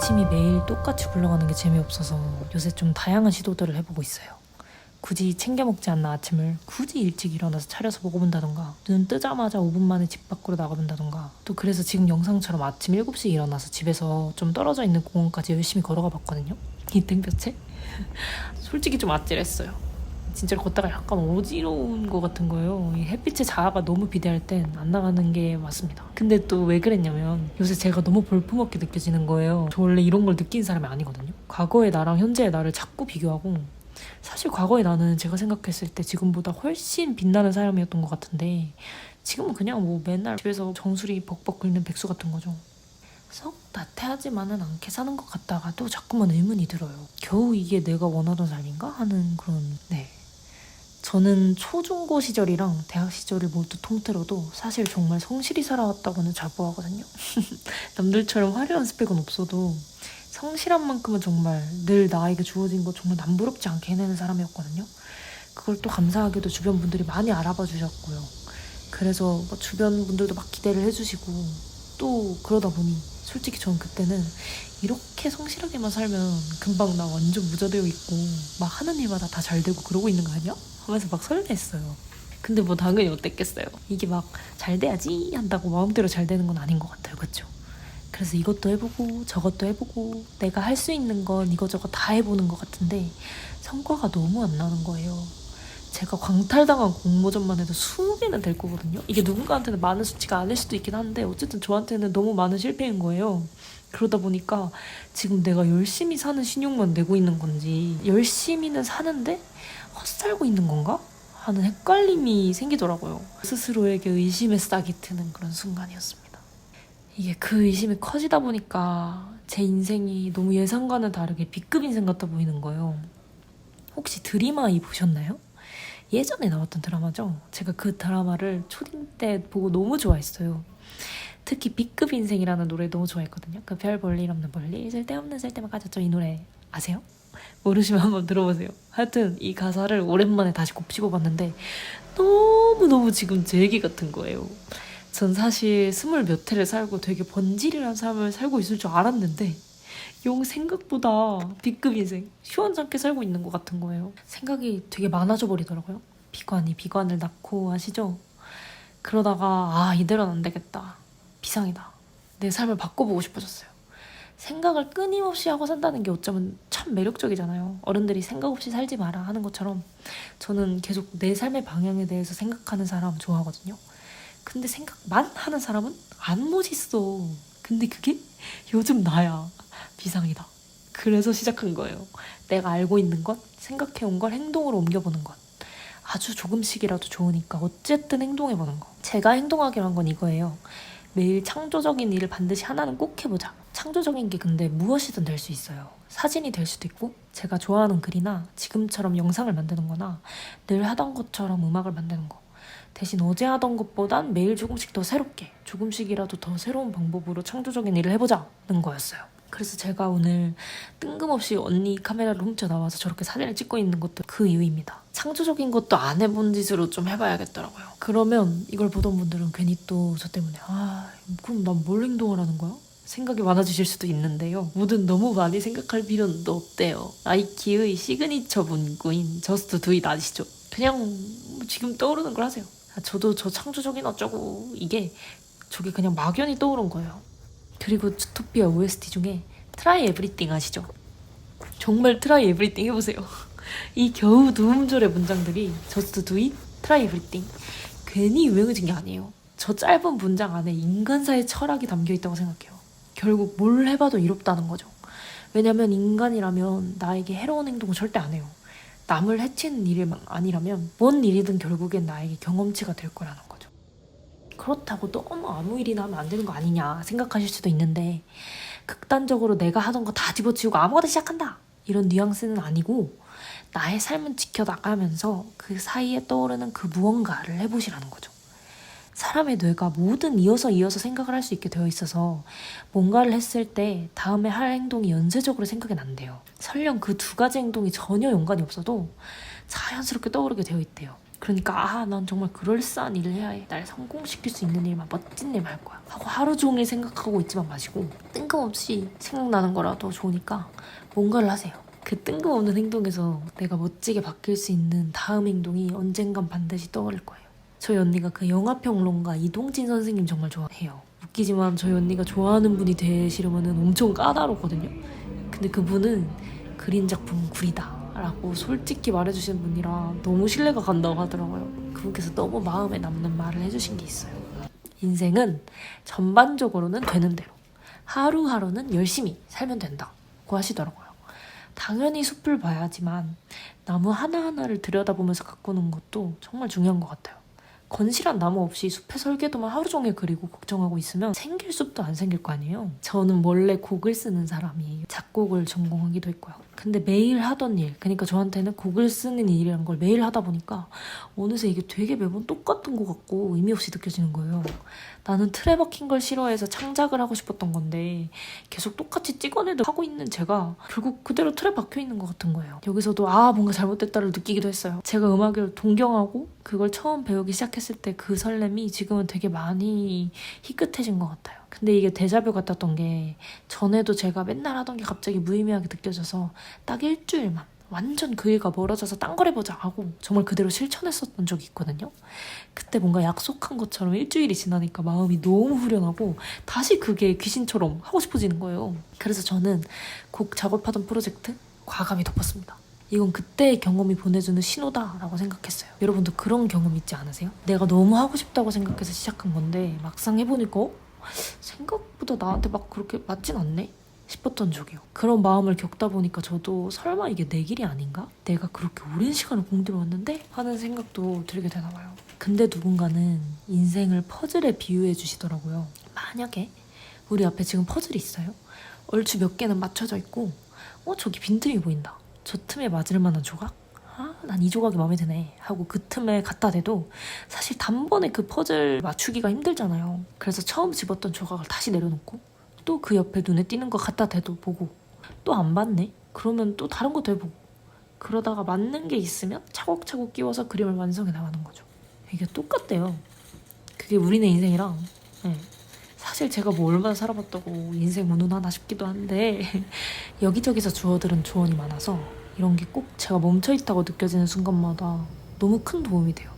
열심히 매일 똑같이 굴러가는 게 재미없어서 요새 좀 다양한 시도들을 해보고 있어요. 굳이 챙겨 먹지 않는 아침을 굳이 일찍 일어나서 차려서 먹어본다던가, 눈 뜨자마자 5분 만에 집 밖으로 나가본다던가, 또 그래서 지금 영상처럼 아침 7시에 일어나서 집에서 좀 떨어져 있는 공원까지 열심히 걸어가 봤거든요. 이 땡볕에 솔직히 좀 아찔했어요. 진짜 걷다가 약간 어지러운 것 같은 거예요. 이 햇빛의 자아가 너무 비대할 땐 안 나가는 게 맞습니다. 근데 또 왜 그랬냐면 요새 제가 너무 볼품없게 느껴지는 거예요. 저 원래 이런 걸 느낀 사람이 아니거든요. 과거의 나랑 현재의 나를 자꾸 비교하고, 사실 과거의 나는 제가 생각했을 때 지금보다 훨씬 빛나는 사람이었던 것 같은데 지금은 그냥 뭐 맨날 집에서 정수리 벅벅 끓는 백수 같은 거죠. 썩 나태하지만은 않게 사는 것 같다가도 자꾸만 의문이 들어요. 겨우 이게 내가 원하던 삶인가? 하는 그런. 저는 초중고 시절이랑 대학 시절을 모두 통틀어도 사실 정말 성실히 살아왔다고는 자부하거든요. 남들처럼 화려한 스펙은 없어도 성실한 만큼은 정말 늘 나에게 주어진 거 정말 남부럽지 않게 해내는 사람이었거든요. 그걸 또 감사하게도 주변 분들이 많이 알아봐 주셨고요. 그래서 뭐 주변 분들도 막 기대를 해주시고, 또 그러다 보니 솔직히 저는 그때는 이렇게 성실하게만 살면 금방 나 완전 무자되어 있고 막 하는 일마다 다 잘 되고 그러고 있는 거 아니야? 하면서 막 설레했어요. 근데 뭐 당연히 어땠겠어요. 이게 막 잘 돼야지 한다고 마음대로 잘 되는 건 아닌 것 같아요. 그쵸? 그래서 이것도 해보고 저것도 해보고 내가 할 수 있는 건 이거저거 다 해보는 것 같은데 성과가 너무 안 나는 거예요. 제가 광탈당한 공모전만 해도 20개는 될 거거든요. 이게 누군가한테는 많은 수치가 아닐 수도 있긴 한데 어쨌든 저한테는 너무 많은 실패인 거예요. 그러다 보니까 지금 내가 열심히 사는 신용만 내고 있는 건지, 열심히는 사는데 헛살고 있는 건가? 하는 헷갈림이 생기더라고요. 스스로에게 의심의 싹이 트는 그런 순간이었습니다. 이게 그 의심이 커지다 보니까 제 인생이 너무 예상과는 다르게 B급 인생 같아 보이는 거예요. 혹시 드림아이 보셨나요? 예전에 나왔던 드라마죠. 제가 그 드라마를 초딩 때 보고 너무 좋아했어요. 특히 B급 인생이라는 노래 너무 좋아했거든요. 그 별 볼 일 없는 볼일 쓸데없는 쓸데만 가졌죠. 이 노래 아세요? 모르시면 한번 들어보세요. 하여튼 이 가사를 오랜만에 다시 곱씹어 봤는데 너무너무 지금 제 얘기 같은 거예요. 전 사실 20몇 해를 살고 되게 번질이란 삶을 살고 있을 줄 알았는데 용 생각보다 B급 인생 시원찮게 살고 있는 것 같은 거예요. 생각이 되게 많아져 버리더라고요. 비관이 비관을 낳고, 아시죠? 그러다가 이대로는 안 되겠다. 비상이다. 내 삶을 바꿔보고 싶어졌어요. 생각을 끊임없이 하고 산다는 게 어쩌면 참 매력적이잖아요. 어른들이 생각 없이 살지 마라 하는 것처럼 저는 계속 내 삶의 방향에 대해서 생각하는 사람 좋아하거든요. 근데 생각만 하는 사람은 안 멋있어. 근데 그게 요즘 나야. 비상이다. 그래서 시작한 거예요. 내가 알고 있는 것, 생각해온 걸 행동으로 옮겨보는 것. 아주 조금씩이라도 좋으니까 어쨌든 행동해보는 거. 제가 행동하기로 한 건 이거예요. 매일 창조적인 일을 반드시 하나는 꼭 해보자. 창조적인 게 근데 무엇이든 될 수 있어요. 사진이 될 수도 있고, 제가 좋아하는 글이나 지금처럼 영상을 만드는 거나 늘 하던 것처럼 음악을 만드는 거. 대신 어제 하던 것보단 매일 조금씩 더 새롭게, 조금씩이라도 더 새로운 방법으로 창조적인 일을 해보자는 거였어요. 그래서 제가 오늘 뜬금없이 언니 카메라를 훔쳐 나와서 저렇게 사진을 찍고 있는 것도 그 이유입니다. 창조적인 것도 안 해본 짓으로 좀 해봐야겠더라고요. 그러면 이걸 보던 분들은 괜히 또 저 때문에 그럼 난 뭘 행동을 하는 거야? 생각이 많아지실 수도 있는데요. 뭐든 너무 많이 생각할 필요는 없대요. 나이키의 시그니처 문구인 Just Do It 아시죠? 그냥 지금 떠오르는 걸 하세요. 저도 저 창조적인 어쩌고 저게 그냥 막연히 떠오른 거예요. 그리고 주토피아 OST 중에 Try Everything 아시죠? 정말 Try Everything 해보세요. 이 겨우 두 음절의 문장들이 Just Do It, Try Everything 괜히 유명해진 게 아니에요. 저 짧은 문장 안에 인간사의 철학이 담겨있다고 생각해요. 결국 뭘 해봐도 이롭다는 거죠. 왜냐면 인간이라면 나에게 해로운 행동을 절대 안 해요. 남을 해치는 일이 아니라면 뭔 일이든 결국엔 나에게 경험치가 될 거라는 거죠. 그렇다고 너무 아무 일이나 하면 안 되는 거 아니냐 생각하실 수도 있는데, 극단적으로 내가 하던 거 다 집어치우고 아무거나 시작한다 이런 뉘앙스는 아니고, 나의 삶은 지켜나가면서 그 사이에 떠오르는 그 무언가를 해보시라는 거죠. 사람의 뇌가 뭐든 이어서 생각을 할 수 있게 되어 있어서 뭔가를 했을 때 다음에 할 행동이 연쇄적으로 생각이 난대요. 설령 그 두 가지 행동이 전혀 연관이 없어도 자연스럽게 떠오르게 되어 있대요. 그러니까 난 정말 그럴싸한 일을 해야 해. 날 성공시킬 수 있는 일만, 멋진 일만 할 거야 하고 하루 종일 생각하고 있지만 마시고, 뜬금없이 생각나는 거라도 좋으니까 뭔가를 하세요. 그 뜬금없는 행동에서 내가 멋지게 바뀔 수 있는 다음 행동이 언젠간 반드시 떠오를 거예요. 저희 언니가 그 영화평론가 이동진 선생님 정말 좋아해요. 웃기지만 저희 언니가 좋아하는 분이 되시려면 엄청 까다롭거든요. 근데 그분은 그린 작품 구리다 라고 솔직히 말해주시는 분이라 너무 신뢰가 간다고 하더라고요. 그분께서 너무 마음에 남는 말을 해주신 게 있어요. 인생은 전반적으로는 되는 대로, 하루하루는 열심히 살면 된다고 하시더라고요. 당연히 숲을 봐야지만 나무 하나하나를 들여다보면서 가꾸는 것도 정말 중요한 것 같아요. 건실한 나무 없이 숲의 설계도만 하루 종일 그리고 걱정하고 있으면 생길 숲도 안 생길 거 아니에요. 저는 원래 곡을 쓰는 사람이에요. 작곡을 전공하기도 했고요. 근데 매일 하던 일, 그러니까 저한테는 곡을 쓰는 일이라는 걸 매일 하다 보니까 어느새 이게 되게 매번 똑같은 것 같고 의미 없이 느껴지는 거예요. 나는 틀에 박힌 걸 싫어해서 창작을 하고 싶었던 건데 계속 똑같이 찍어내도 하고 있는 제가 결국 그대로 틀에 박혀 있는 것 같은 거예요. 여기서도 뭔가 잘못됐다를 느끼기도 했어요. 제가 음악을 동경하고 그걸 처음 배우기 시작했을 때 그 설렘이 지금은 되게 많이 희끗해진 것 같아요. 근데 이게 데자뷰 같았던 게 전에도 제가 맨날 하던 게 갑자기 무의미하게 느껴져서 딱 일주일만 완전 그 일과 멀어져서 딴 걸 해보자 하고 정말 그대로 실천했었던 적이 있거든요. 그때 뭔가 약속한 것처럼 일주일이 지나니까 마음이 너무 후련하고 다시 그게 귀신처럼 하고 싶어지는 거예요. 그래서 저는 곡 작업하던 프로젝트 과감히 덮었습니다. 이건 그때의 경험이 보내주는 신호다라고 생각했어요. 여러분도 그런 경험 있지 않으세요? 내가 너무 하고 싶다고 생각해서 시작한 건데 막상 해보니까 생각보다 나한테 막 그렇게 맞진 않네? 싶었던 적이요. 그런 마음을 겪다 보니까 저도 설마 이게 내 길이 아닌가? 내가 그렇게 오랜 시간을 공들여왔는데? 하는 생각도 들게 되나 봐요. 근데 누군가는 인생을 퍼즐에 비유해 주시더라고요. 만약에 우리 앞에 지금 퍼즐이 있어요. 얼추 몇 개는 맞춰져 있고 저기 빈틈이 보인다. 저 틈에 맞을 만한 조각? 난 이 조각이 마음에 드네 하고 그 틈에 갖다 대도 사실 단번에 그 퍼즐 맞추기가 힘들잖아요. 그래서 처음 집었던 조각을 다시 내려놓고 또 그 옆에 눈에 띄는 거 갖다 대도 보고 또 안 맞네? 그러면 또 다른 것도 해보고 그러다가 맞는 게 있으면 차곡차곡 끼워서 그림을 완성해 나가는 거죠. 이게 똑같대요. 그게 우리네 인생이랑 사실 제가 뭐 얼마나 살아봤다고 인생 무능하나 싶기도 한데 여기저기서 주워들은 조언이 많아서 이런 게 꼭 제가 멈춰있다고 느껴지는 순간마다 너무 큰 도움이 돼요.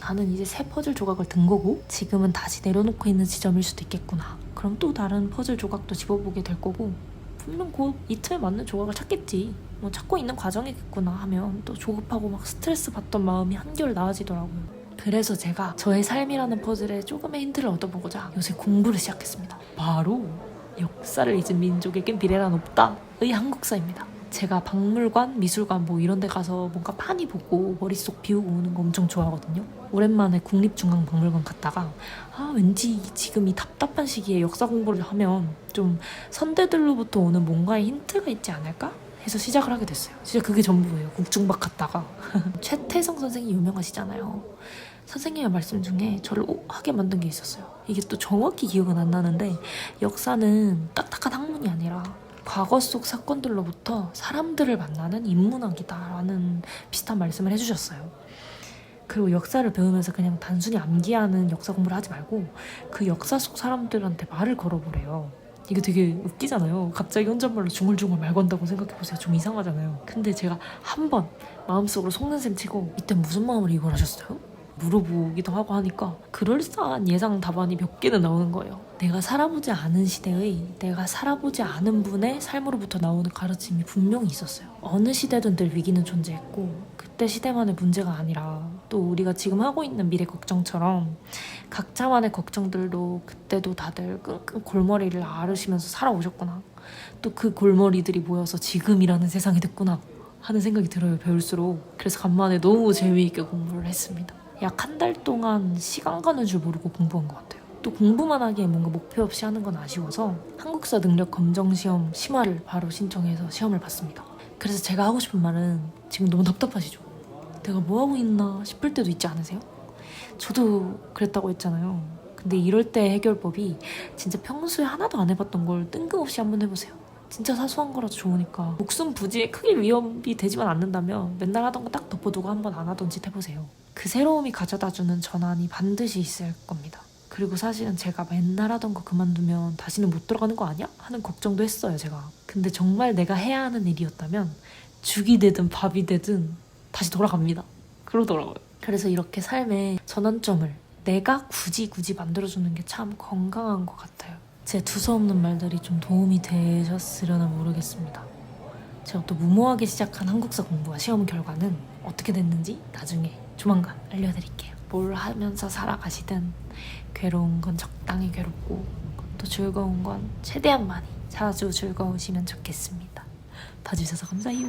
나는 이제 새 퍼즐 조각을 든 거고 지금은 다시 내려놓고 있는 지점일 수도 있겠구나. 그럼 또 다른 퍼즐 조각도 집어보게 될 거고 분명 곧 이 틈에 맞는 조각을 찾겠지. 찾고 있는 과정이겠구나 하면 또 조급하고 막 스트레스 받던 마음이 한결 나아지더라고요. 그래서 제가 저의 삶이라는 퍼즐에 조금의 힌트를 얻어보고자 요새 공부를 시작했습니다. 바로 역사를 잊은 민족에겐 미래란 없다의 한국사입니다. 제가 박물관, 미술관 이런 데 가서 뭔가 많이 보고 머릿속 비우고 오는 거 엄청 좋아하거든요. 오랜만에 국립중앙박물관 갔다가 왠지 지금 이 답답한 시기에 역사 공부를 하면 좀 선대들로부터 오는 뭔가의 힌트가 있지 않을까? 해서 시작을 하게 됐어요. 진짜 그게 전부예요. 국중박 갔다가 최태성 선생님 유명하시잖아요. 선생님의 말씀 중에 저를 하게 만든 게 있었어요. 이게 또 정확히 기억은 안 나는데 역사는 딱딱한 학문이 아니라 과거 속 사건들로부터 사람들을 만나는 인문학이다라는 비슷한 말씀을 해주셨어요. 그리고 역사를 배우면서 그냥 단순히 암기하는 역사 공부를 하지 말고 그 역사 속 사람들한테 말을 걸어보래요. 이거 되게 웃기잖아요. 갑자기 혼잣말로 중얼중얼 말 건다고 생각해보세요. 좀 이상하잖아요. 근데 제가 한 번 마음속으로 속는 셈 치고 이때 무슨 마음으로 이걸 하셨어요? 물어보기도 하고 하니까 그럴싸한 예상 답안이 몇 개는 나오는 거예요. 내가 살아보지 않은 시대의, 내가 살아보지 않은 분의 삶으로부터 나오는 가르침이 분명히 있었어요. 어느 시대든 늘 위기는 존재했고 그때 시대만의 문제가 아니라 또 우리가 지금 하고 있는 미래 걱정처럼 각자만의 걱정들도 그때도 다들 끙끙 골머리를 앓으시면서 살아오셨구나. 또 그 골머리들이 모여서 지금이라는 세상이 됐구나 하는 생각이 들어요. 배울수록. 그래서 간만에 너무 재미있게 공부를 했습니다. 약 한 달 동안 시간 가는 줄 모르고 공부한 것 같아요. 또 공부만 하기에 뭔가 목표 없이 하는 건 아쉬워서 한국사 능력 검정 시험 심화를 바로 신청해서 시험을 봤습니다. 그래서 제가 하고 싶은 말은 지금 너무 답답하시죠? 내가 뭐 하고 있나 싶을 때도 있지 않으세요? 저도 그랬다고 했잖아요. 근데 이럴 때 해결법이 진짜 평소에 하나도 안 해봤던 걸 뜬금없이 한번 해보세요. 진짜 사소한 거라도 좋으니까 목숨 부지에 크게 위협이 되지만 않는다면 맨날 하던 거 딱 덮어두고 한번 안 하던 짓 해보세요. 그 새로움이 가져다주는 전환이 반드시 있을 겁니다. 그리고 사실은 제가 맨날 하던 거 그만두면 다시는 못 들어가는 거 아니야? 하는 걱정도 했어요, 제가. 근데 정말 내가 해야 하는 일이었다면 죽이 되든 밥이 되든 다시 돌아갑니다. 그러더라고요. 그래서 이렇게 삶의 전환점을 내가 굳이 만들어주는 게 참 건강한 것 같아요. 제 두서없는 말들이 좀 도움이 되셨으려나 모르겠습니다. 제가 또 무모하게 시작한 한국사 공부와 시험 결과는 어떻게 됐는지 나중에 조만간 알려드릴게요. 뭘 하면서 살아가시든 괴로운 건 적당히 괴롭고 또 즐거운 건 최대한 많이 자주 즐거우시면 좋겠습니다. 봐주셔서 감사해요.